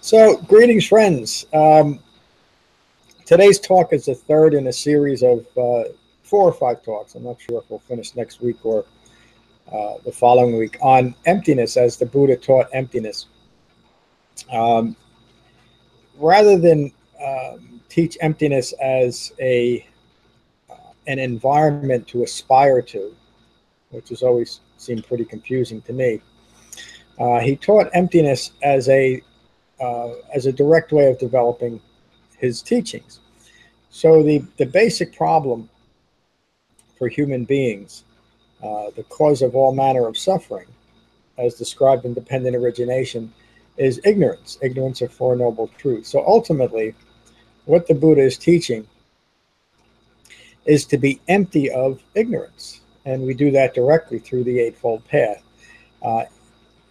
So, greetings, friends. Today's talk is the third in a series of 4 or 5 talks. I'm not sure if we'll finish next week or the following week on emptiness, as the Buddha taught emptiness. Rather than teach emptiness as an environment to aspire to, which has always seemed pretty confusing to me, he taught emptiness as a direct way of developing his teachings. So the basic problem for human beings, the cause of all manner of suffering, as described in Dependent Origination, is ignorance, ignorance of Four Noble Truths. So ultimately, what the Buddha is teaching is to be empty of ignorance. And we do that directly through the Eightfold Path.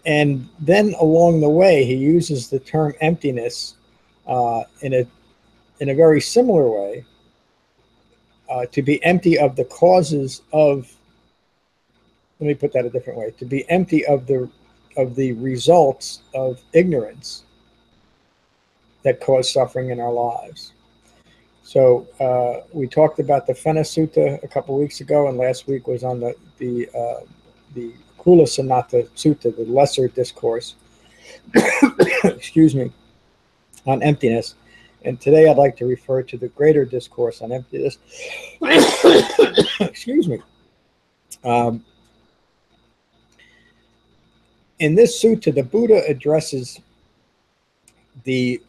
And then along the way, he uses the term emptiness in a very similar way, to be empty of the causes of, let me put that a different way, to be empty of the results of ignorance that cause suffering in our lives. So we talked about the Fena Sutta a couple of weeks ago, and last week was on the Kula Shunyata Sutta, the lesser discourse, excuse me, on emptiness. And today I'd like to refer to the greater discourse on emptiness. Excuse me. In this sutta, the Buddha addresses the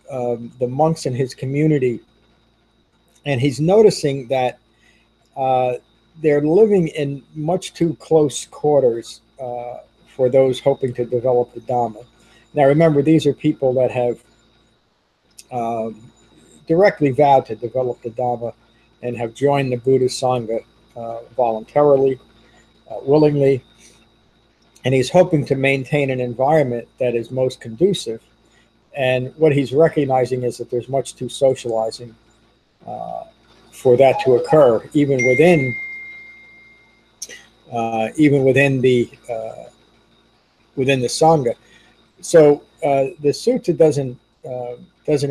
monks in his community, and he's noticing that they're living in much too close quarters for those hoping to develop the Dhamma. Now remember, these are people that have directly vowed to develop the Dhamma and have joined the Buddha Sangha voluntarily, willingly, and he's hoping to maintain an environment that is most conducive. And what he's recognizing is that there's much too socializing for that to occur, even within the Sangha. So the sutta doesn't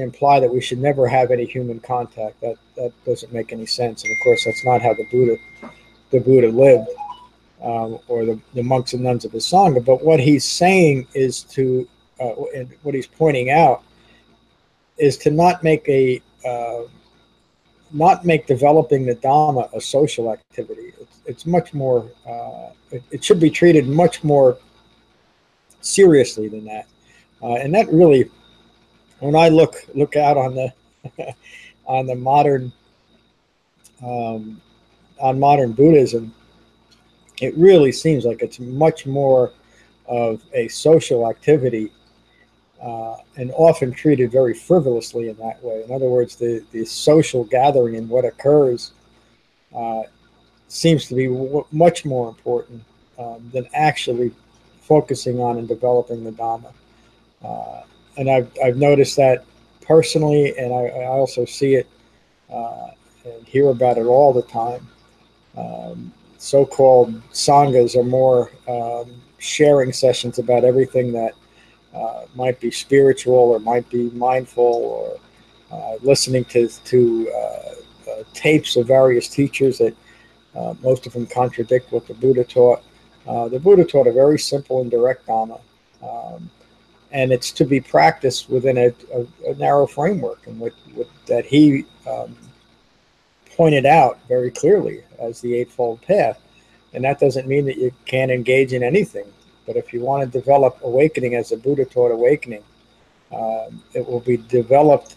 imply that we should never have any human contact. That doesn't make any sense. And of course, that's not how the Buddha lived, or the monks and nuns of the Sangha. But what he's saying is and what he's pointing out is to not make developing the Dhamma a social activity. It's much more. It should be treated much more seriously than that. And that really, when I look out on the on the modern Buddhism, it really seems like it's much more of a social activity, and often treated very frivolously in that way. In other words, the social gathering and what occurs seems to be much more important than actually focusing on and developing the Dhamma. And I've noticed that personally, and I also see it and hear about it all the time. So-called sanghas are more sharing sessions about everything that might be spiritual or might be mindful, or listening to tapes of various teachers that most of them contradict what the Buddha taught. The Buddha taught a very simple and direct Dhamma, and it's to be practiced within a narrow framework, and that he pointed out very clearly as the Eightfold Path. And that doesn't mean that you can't engage in anything. But if you want to develop awakening as the Buddha taught awakening, it will be developed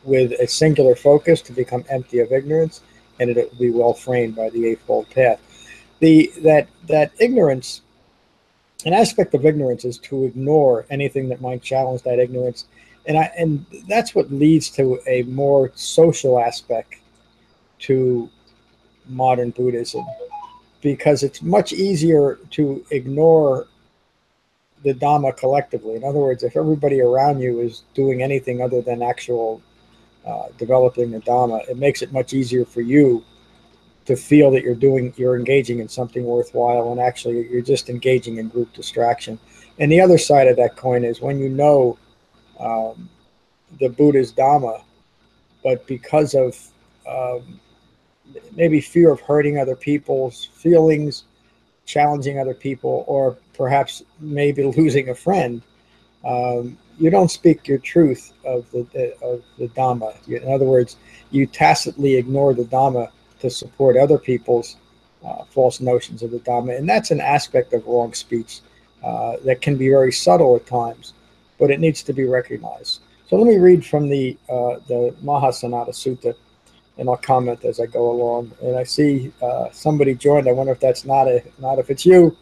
with a singular focus to become empty of ignorance, and it will be well framed by the Eightfold Path. That ignorance, an aspect of ignorance is to ignore anything that might challenge that ignorance. And that's what leads to a more social aspect to modern Buddhism, because it's much easier to ignore the Dhamma collectively. In other words, if everybody around you is doing anything other than actual developing the Dhamma, it makes it much easier for you to feel that you're engaging in something worthwhile, when actually you're just engaging in group distraction. And the other side of that coin is when you know um, the Buddha's Dhamma, but because of maybe fear of hurting other people's feelings, challenging other people, or perhaps maybe losing a friend, you don't speak your truth of the Dhamma. In other words, you tacitly ignore the Dhamma to support other people's false notions of the Dhamma, and that's an aspect of wrong speech that can be very subtle at times, but it needs to be recognized. So let me read from the Mahasanata Sutta, and I'll comment as I go along. And I see somebody joined. I wonder if that's not if it's you.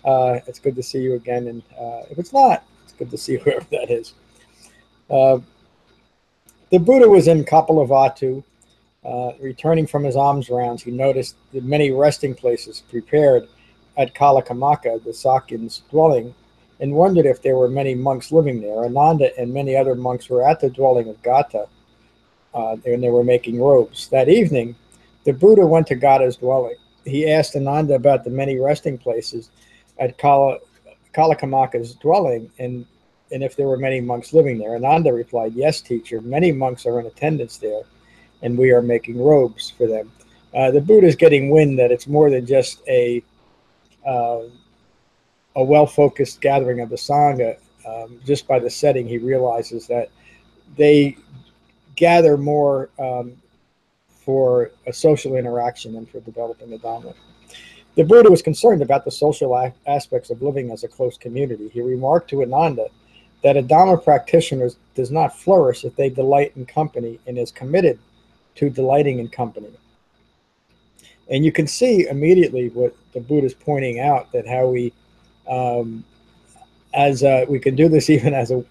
It's good to see you again, and if it's not, it's good to see whoever that is. The Buddha was in Kapilavatthu. Returning from his alms rounds, he noticed the many resting places prepared at Kalakamaka, the Sakyan's dwelling, and wondered if there were many monks living there. Ananda and many other monks were at the dwelling of Gata, and they were making robes. That evening, the Buddha went to Gata's dwelling. He asked Ananda about the many resting places at Kalakamaka's dwelling, and if there were many monks living there. Ananda replied, "Yes, teacher, many monks are in attendance there, and we are making robes for them." The Buddha is getting wind that it's more than just a well-focused gathering of the Sangha. Just by the setting, he realizes that they gather more for a social interaction than for developing the Dhamma. The Buddha was concerned about the social aspects of living as a close community. He remarked to Ananda that a Dhamma practitioner does not flourish if they delight in company and is committed to delighting in company. And you can see immediately what the Buddha is pointing out, that how we, we can do this even as an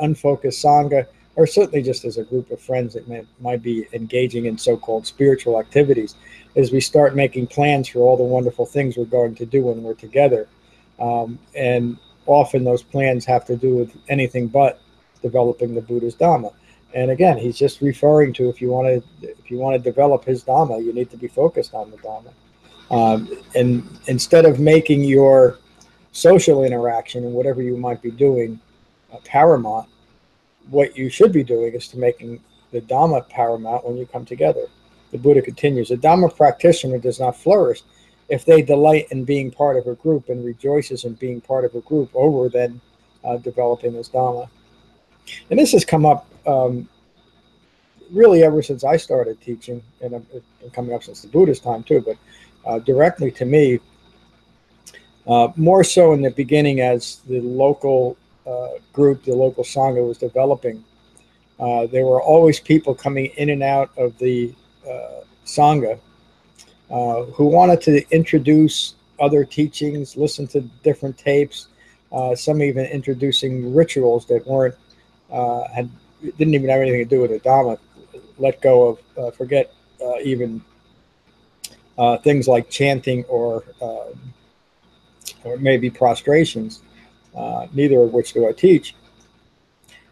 unfocused Sangha, or certainly just as a group of friends that might be engaging in so-called spiritual activities, as we start making plans for all the wonderful things we're going to do when we're together. And often those plans have to do with anything but developing the Buddha's Dhamma. And again, he's just referring to if you want to develop his Dhamma, you need to be focused on the Dhamma. And instead of making your social interaction and whatever you might be doing paramount, what you should be doing is to making the Dhamma paramount when you come together. The Buddha continues, a Dhamma practitioner does not flourish if they delight in being part of a group and rejoices in being part of a group over than developing this Dhamma. And this has come up really ever since I started teaching, and it's been coming up since the Buddha's time too, but directly to me, more so in the beginning as the local group, the local Sangha was developing. There were always people coming in and out of the Sangha who wanted to introduce other teachings, listen to different tapes, some even introducing rituals that didn't even have anything to do with the Dhamma. Let go of, forget even things like chanting or maybe prostrations, neither of which do I teach.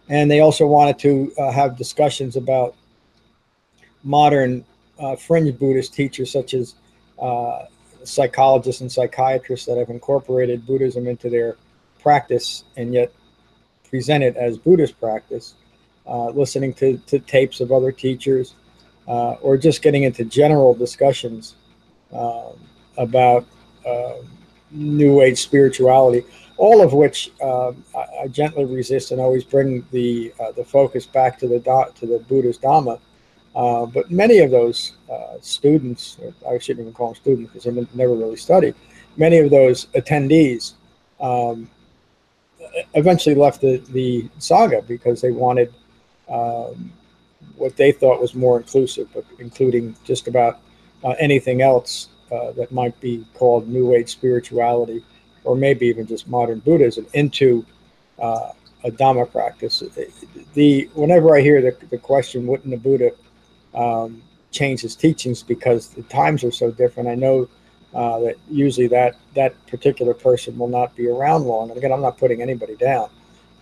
And they also wanted to have discussions about modern fringe Buddhist teachers, such as psychologists and psychiatrists that have incorporated Buddhism into their practice and yet present it as Buddhist practice, listening to tapes of other teachers, or just getting into general discussions about New Age spirituality, all of which I gently resist and always bring the focus back to the Buddha's Dhamma. But many of those students, I shouldn't even call them students because they never really studied, many of those attendees eventually left the Sangha because they wanted what they thought was more inclusive, but including just about anything else that might be called New Age spirituality, or maybe even just modern Buddhism, into a Dhamma practice. Whenever I hear the question, wouldn't the Buddha change his teachings because the times are so different, I know that usually that particular person will not be around long. And again, I'm not putting anybody down,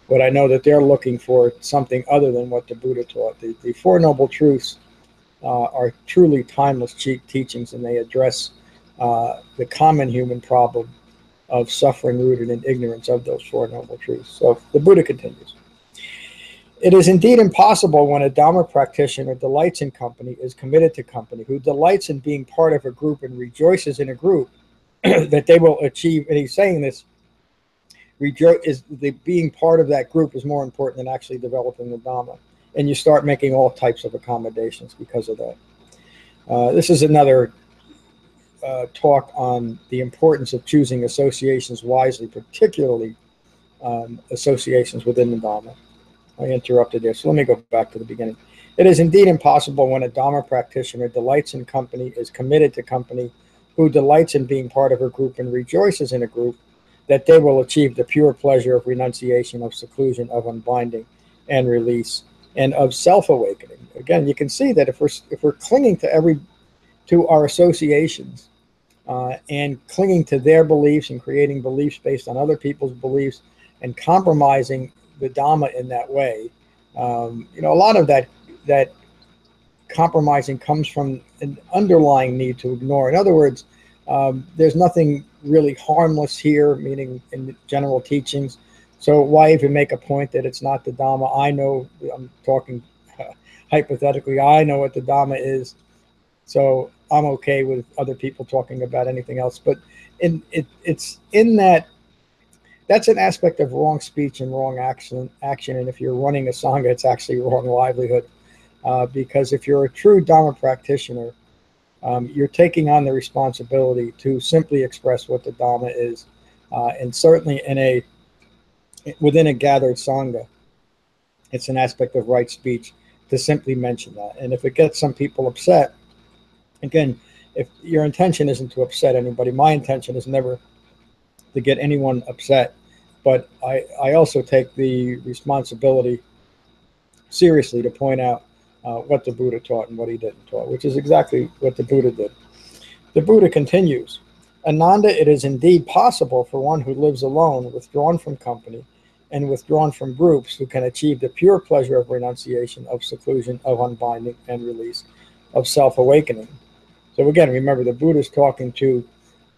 but I know that they're looking for something other than what the Buddha taught. The Four Noble Truths are truly timeless teachings, and they address the common human problem of suffering rooted in ignorance of those Four Noble Truths. So the Buddha continues. It is indeed impossible when a Dhamma practitioner delights in company, is committed to company, who delights in being part of a group and rejoices in a group, that they will achieve, and he's saying this, is the being part of that group is more important than actually developing the Dhamma. And you start making all types of accommodations because of that. This is another talk on the importance of choosing associations wisely, particularly associations within the Dhamma. I interrupted there, so let me go back to the beginning. It is indeed impossible when a Dhamma practitioner delights in company, is committed to company, who delights in being part of a group and rejoices in a group, that they will achieve the pure pleasure of renunciation, of seclusion, of unbinding and release, and of self-awakening. Again, you can see that if we're clinging to our associations and clinging to their beliefs and creating beliefs based on other people's beliefs and compromising the Dhamma in that way, a lot of that compromising comes from an underlying need to ignore. In other words, there's nothing really harmless here, meaning in the general teachings. So why even make a point that it's not the Dhamma? I know, I'm talking hypothetically, I know what the Dhamma is, so I'm okay with other people talking about anything else. But it's in that's an aspect of wrong speech and wrong action. And if you're running a Sangha, it's actually wrong livelihood. Because if you're a true Dhamma practitioner, you're taking on the responsibility to simply express what the Dhamma is. And certainly within a gathered Sangha, it's an aspect of right speech to simply mention that. And if it gets some people upset, again, if your intention isn't to upset anybody, my intention is never to get anyone upset. But I also take the responsibility seriously to point out what the Buddha taught and what he didn't taught, which is exactly what the Buddha did. The Buddha continues, Ananda, it is indeed possible for one who lives alone, withdrawn from company, and withdrawn from groups, who can achieve the pure pleasure of renunciation, of seclusion, of unbinding and release, of self-awakening. So again, remember, the Buddha is talking to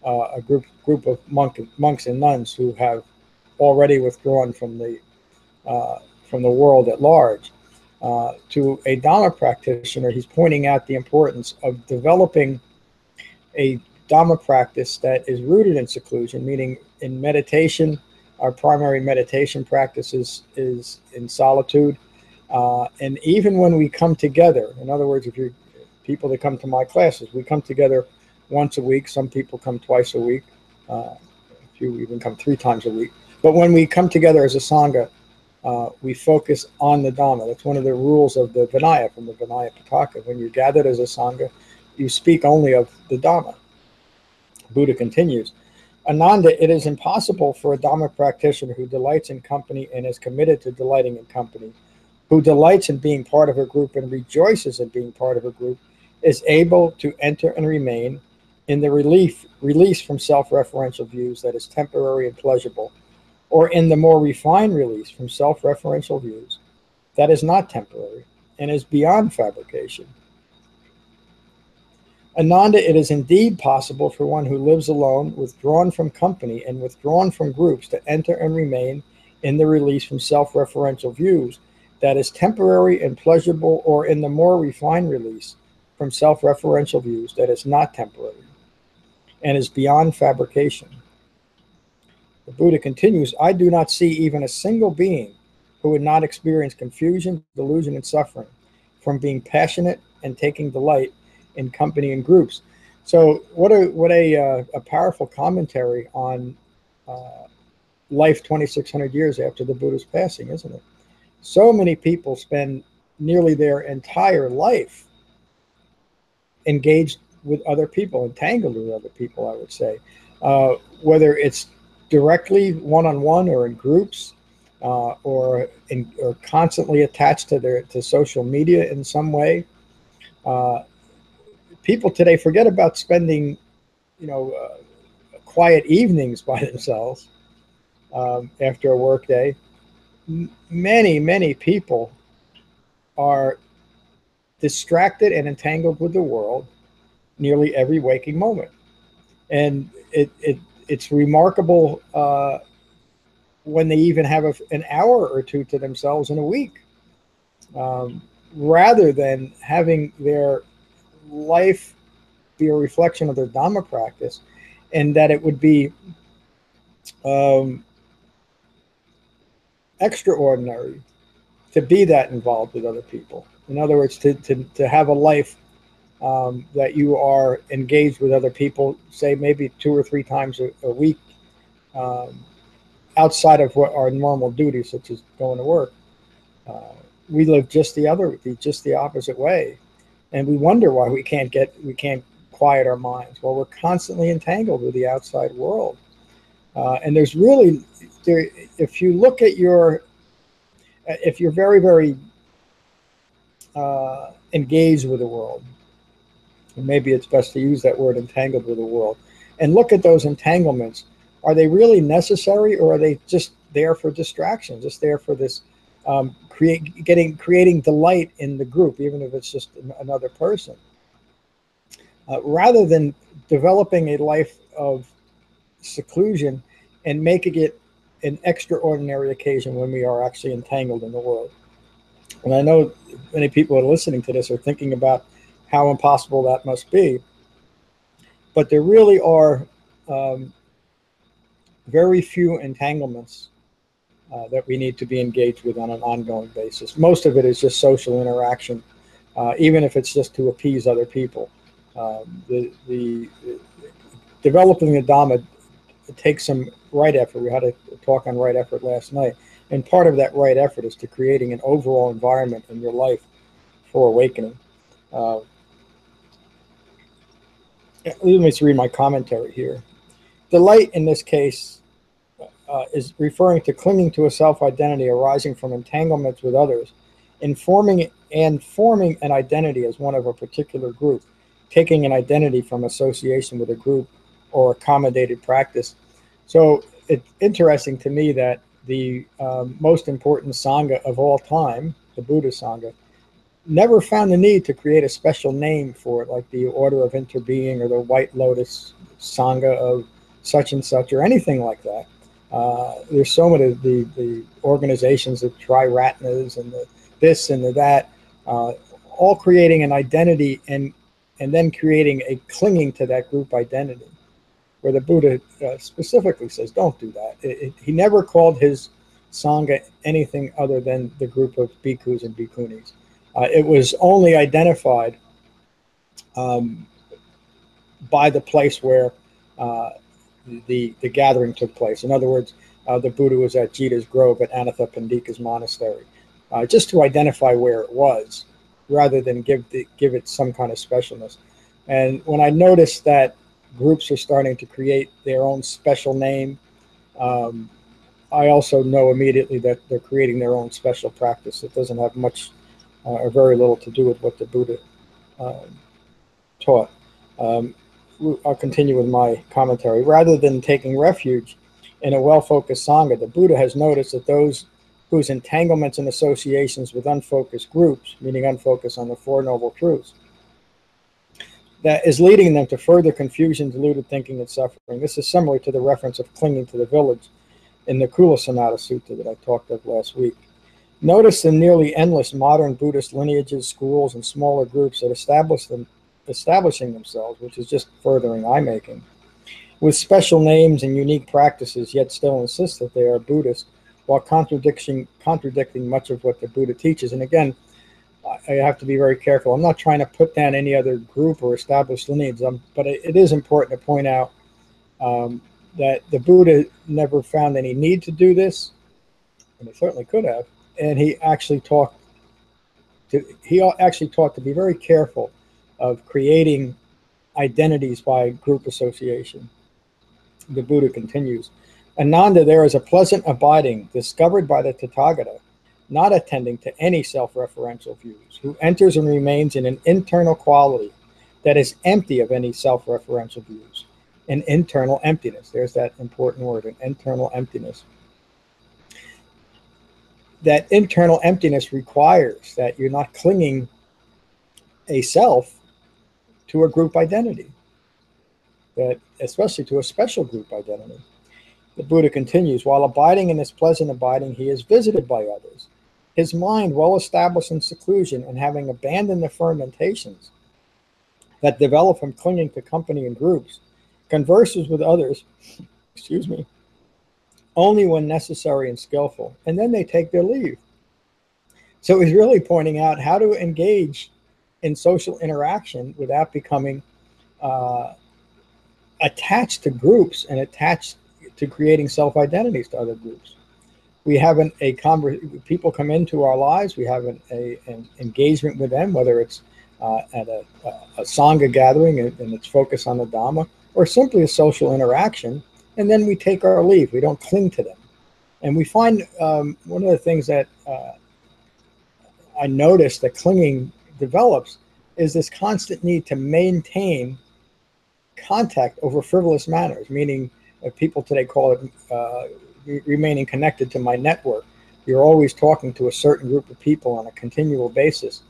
a group of monks and nuns who have already withdrawn from the world at large. To a Dhamma practitioner, he's pointing out the importance of developing a Dhamma practice that is rooted in seclusion, meaning in meditation. Our primary meditation practice is in solitude. And even when we come together, in other words, if you're people that come to my classes, we come together once a week. Some people come twice a week. A few even come 3 times a week. But when we come together as a Sangha, we focus on the Dhamma. That's one of the rules of the Vinaya, from the Vinaya Pitaka. When you're gathered as a Sangha, you speak only of the Dhamma. Buddha continues, Ananda, it is impossible for a Dhamma practitioner who delights in company and is committed to delighting in company, who delights in being part of a group and rejoices in being part of a group, is able to enter and remain in the release from self-referential views that is temporary and pleasurable, or in the more refined release from self-referential views that is not temporary and is beyond fabrication. Ananda, it is indeed possible for one who lives alone, withdrawn from company and withdrawn from groups, to enter and remain in the release from self-referential views that is temporary and pleasurable, or in the more refined release from self-referential views that is not temporary and is beyond fabrication. The Buddha continues, I do not see even a single being who would not experience confusion, delusion, and suffering from being passionate and taking delight in company and groups. So what a powerful commentary on life 2,600 years after the Buddha's passing, isn't it? So many people spend nearly their entire life engaged with other people, entangled with other people, I would say, whether it's directly one-on-one or in groups, or constantly attached to social media in some way. People today forget about spending, quiet evenings by themselves after a work day. Many people are distracted and entangled with the world nearly every waking moment. And it's remarkable when they even have an hour or two to themselves in a week. rather than having their life be a reflection of their Dhamma practice, and that it would be um, extraordinary to be that involved with other people. In other words, to have a life that you are engaged with other people, say maybe 2 or 3 times a week, um, outside of what our normal duties, such as going to work. Uh, we live just the opposite way, and we wonder why we can't quiet our minds. Well, we're constantly entangled with the outside world, and there's really there. If you look at if you're very very engaged with the world, and maybe it's best to use that word, entangled with the world, and look at those entanglements. Are they really necessary, or are they just there for distraction, just there for this creating delight in the group, even if it's just another person, rather than developing a life of seclusion and making it an extraordinary occasion when we are actually entangled in the world. And I know many people who are listening to this are thinking about how impossible that must be, but there really are um, very few entanglements that we need to be engaged with on an ongoing basis. Most of it is just social interaction, even if it's just to appease other people. The developing the Dhamma takes some right effort. We had a talk on right effort last night, and part of that right effort is to creating an overall environment in your life for awakening. Uh, Let me just read my commentary here. Delight in this case is referring to clinging to a self-identity arising from entanglements with others, forming an identity as one of a particular group, taking an identity from association with a group or accommodated practice. So it's interesting to me that the most important Sangha of all time, the Buddha Sangha, never found the need to create a special name for it, like the Order of Interbeing or the White Lotus Sangha of such and such or anything like that. There's so many the organizations, the Triratnas and the this and the that, all creating an identity and then creating a clinging to that group identity, where the Buddha specifically says, don't do that. He never called his Sangha anything other than the group of bhikkhus and bhikkhunis. It was only identified um, by the place where the gathering took place. In other words, the Buddha was at Jita's Grove at Anathapindika's monastery, just to identify where it was, rather than give it some kind of specialness. And when I noticed that groups are starting to create their own special name, I also know immediately that they're creating their own special practice that doesn't have much or very little to do with what the Buddha taught. Um, I'll continue with my commentary. Rather than taking refuge in a well-focused Sangha, the Buddha has noticed that those whose entanglements and associations with unfocused groups, meaning unfocused on the Four Noble Truths, that is leading them to further confusion, deluded thinking, and suffering. This is similar to the reference of clinging to the village in the Kula Sanata Sutta that I talked of last week. Notice the nearly endless modern Buddhist lineages, schools, and smaller groups that establishing themselves, which is just furthering eye-making, with special names and unique practices, yet still insist that they are Buddhist, while contradicting much of what the Buddha teaches. And again, I have to be very careful. I'm not trying to put down any other group or established lineage, but it is important to point out that the Buddha never found any need to do this, and he certainly could have. And he actually taught to be very careful of creating identities by group association. The Buddha continues, Ananda, there is a pleasant abiding discovered by the Tathagata, not attending to any self-referential views, who enters and remains in an internal quality that is empty of any self-referential views, an internal emptiness. There's that important word, an internal emptiness. That internal emptiness requires that you're not clinging a self to a group identity, that especially to a special group identity. The Buddha continues, while abiding in this pleasant abiding, he is visited by others, His mind, well established in seclusion and having abandoned the fermentations that develop from clinging to company and groups, converses with others, excuse me, only when necessary and skillful, and then they take their leave. So he's really pointing out how to engage in social interaction without becoming attached to groups and attached to creating self-identities to other groups. We have people come into our lives, we have an engagement with them, whether it's at a Sangha gathering and it's focused on the Dhamma, or simply a social interaction, and then we take our leave. We don't cling to them. And we find one of the things that I noticed that clinging develops is this constant need to maintain contact over frivolous matters, meaning people today call it remaining connected to my network. You're always talking to a certain group of people on a continual basis,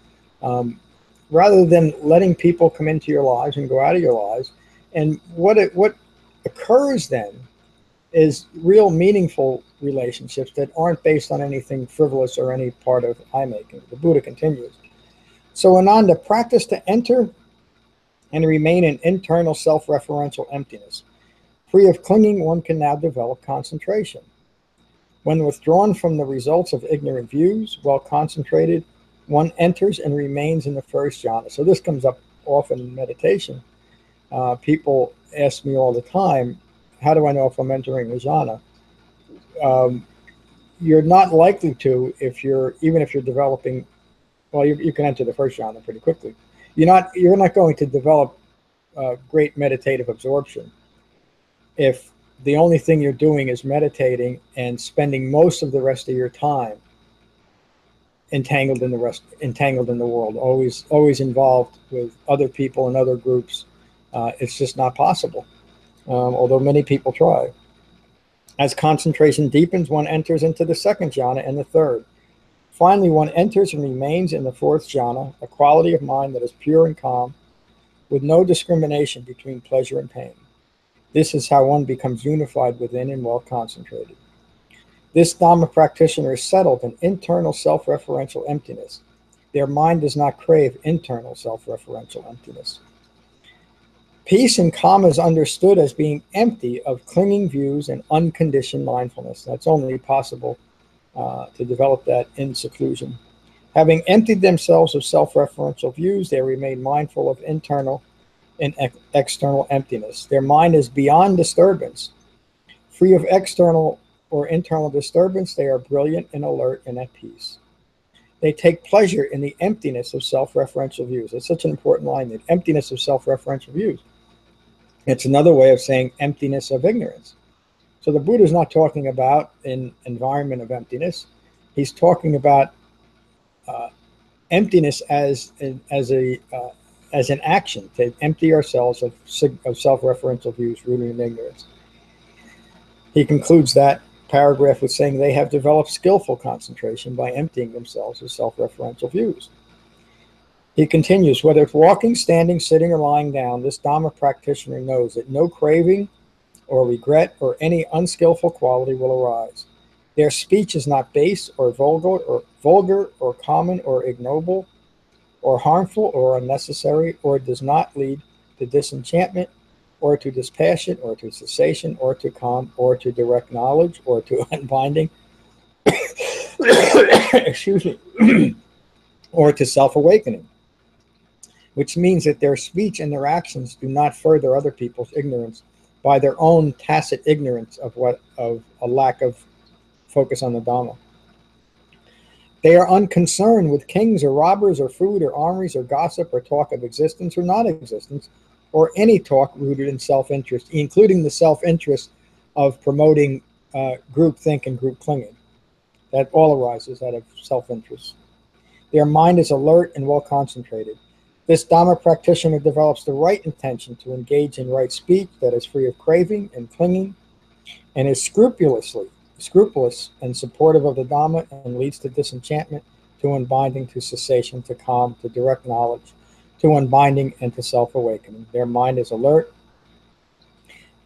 rather than letting people come into your lives and go out of your lives. And what occurs then is real meaningful relationships that aren't based on anything frivolous or any part of I-making. The Buddha continues. So Ananda, practice to enter and remain in internal self-referential emptiness. Free of clinging, one can now develop concentration. When withdrawn from the results of ignorant views, well concentrated, one enters and remains in the first jhana. So this comes up often in meditation. People ask me all the time, how do I know if I'm entering a jhana? You're not likely to even if you're developing, well, you can enter the first jhana pretty quickly. You're not going to develop great meditative absorption if the only thing you're doing is meditating and spending most of the rest of your time entangled in the world, always involved with other people and other groups. It's just not possible, although many people try. As concentration deepens, one enters into the second jhana and the third. Finally, one enters and remains in the fourth jhana, a quality of mind that is pure and calm, with no discrimination between pleasure and pain. This is how one becomes unified within and well concentrated. This Dhamma practitioner is settled in internal self-referential emptiness. Their mind does not crave internal self-referential emptiness. Peace and calm is understood as being empty of clinging views and unconditioned mindfulness. That's only possible to develop that in seclusion. Having emptied themselves of self-referential views, they remain mindful of internal and external emptiness. Their mind is beyond disturbance. Free of external or internal disturbance, they are brilliant and alert and at peace. They take pleasure in the emptiness of self-referential views. That's such an important line, the emptiness of self-referential views. It's another way of saying emptiness of ignorance. So the Buddha is not talking about an environment of emptiness. He's talking about emptiness as an action, to empty ourselves of self-referential views rooted in ignorance. He concludes that paragraph with saying they have developed skillful concentration by emptying themselves of self-referential views. He continues, whether it's walking, standing, sitting, or lying down, this Dhamma practitioner knows that no craving or regret or any unskillful quality will arise. Their speech is not base or vulgar or common or ignoble or harmful or unnecessary, or does not lead to disenchantment or to dispassion or to cessation or to calm or to direct knowledge or to unbinding, excuse me, or to self-awakening, which means that their speech and their actions do not further other people's ignorance by their own tacit ignorance of a lack of focus on the Dhamma. They are unconcerned with kings or robbers or food or armories or gossip or talk of existence or non-existence or any talk rooted in self-interest, including the self-interest of promoting groupthink and group clinging. That all arises out of self-interest. Their mind is alert and well concentrated. This Dhamma practitioner develops the right intention to engage in right speech that is free of craving and clinging, and is scrupulous and supportive of the Dhamma, and leads to disenchantment, to unbinding, to cessation, to calm, to direct knowledge, to unbinding, and to self-awakening. Their mind is alert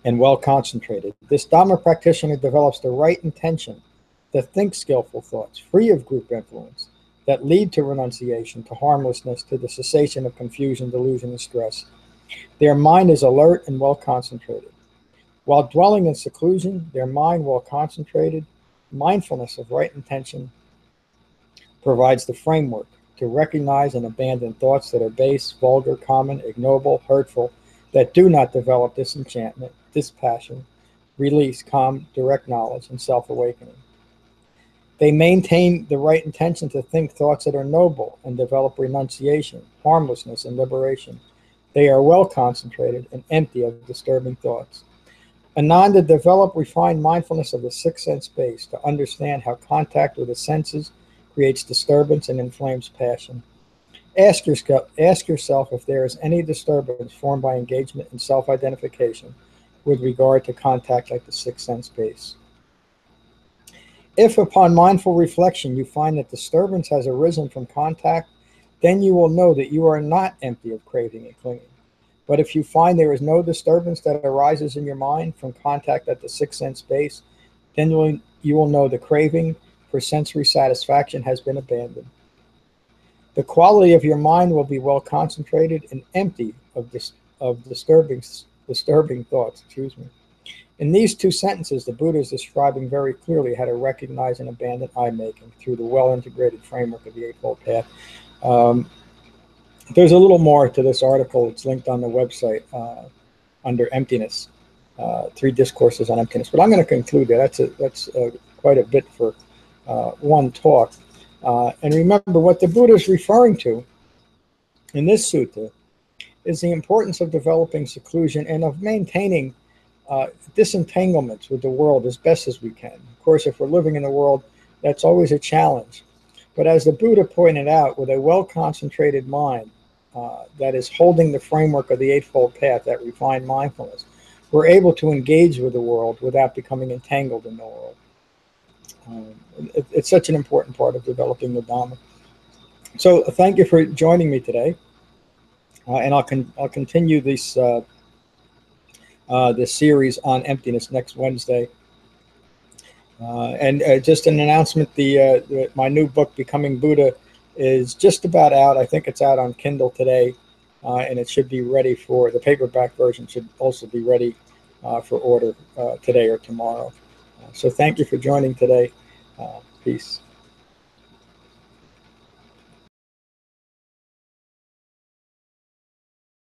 and well concentrated. This Dhamma practitioner develops the right intention that think skillful thoughts, free of group influence, that lead to renunciation, to harmlessness, to the cessation of confusion, delusion, and stress. Their mind is alert and well concentrated. While dwelling in seclusion, their mind well concentrated, mindfulness of right intention provides the framework to recognize and abandon thoughts that are base, vulgar, common, ignoble, hurtful, that do not develop disenchantment, dispassion, release, calm, direct knowledge, and self-awakening. They maintain the right intention to think thoughts that are noble and develop renunciation, harmlessness, and liberation. They are well concentrated and empty of disturbing thoughts. Ananda developed refined mindfulness of the sixth sense base to understand how contact with the senses creates disturbance and inflames passion. Ask yourself if there is any disturbance formed by engagement in self-identification with regard to contact like the sixth sense base. If upon mindful reflection you find that disturbance has arisen from contact, then you will know that you are not empty of craving and clinging. But if you find there is no disturbance that arises in your mind from contact at the sixth sense base, then you will know the craving for sensory satisfaction has been abandoned. The quality of your mind will be well concentrated and empty of disturbing thoughts. In these two sentences, the Buddha is describing very clearly how to recognize and abandon eye-making through the well-integrated framework of the Eightfold Path. There's a little more to this article. It's linked on the website under Emptiness, 3 discourses on emptiness. But I'm going to conclude there. That's quite a bit for one talk. And remember, what the Buddha is referring to in this sutta is the importance of developing seclusion and of maintaining disentanglements with the world as best as we can. Of course, if we're living in the world, that's always a challenge. But as the Buddha pointed out, with a well-concentrated mind that is holding the framework of the Eightfold Path, that refined mindfulness, we're able to engage with the world without becoming entangled in the world. It's such an important part of developing the Dhamma. So thank you for joining me today. And I'll continue this series on emptiness next Wednesday. And just an announcement, my new book, Becoming Buddha, is just about out. I think it's out on Kindle today, and it should be ready for, the paperback version should also be ready for order today or tomorrow. So thank you for joining today. Peace.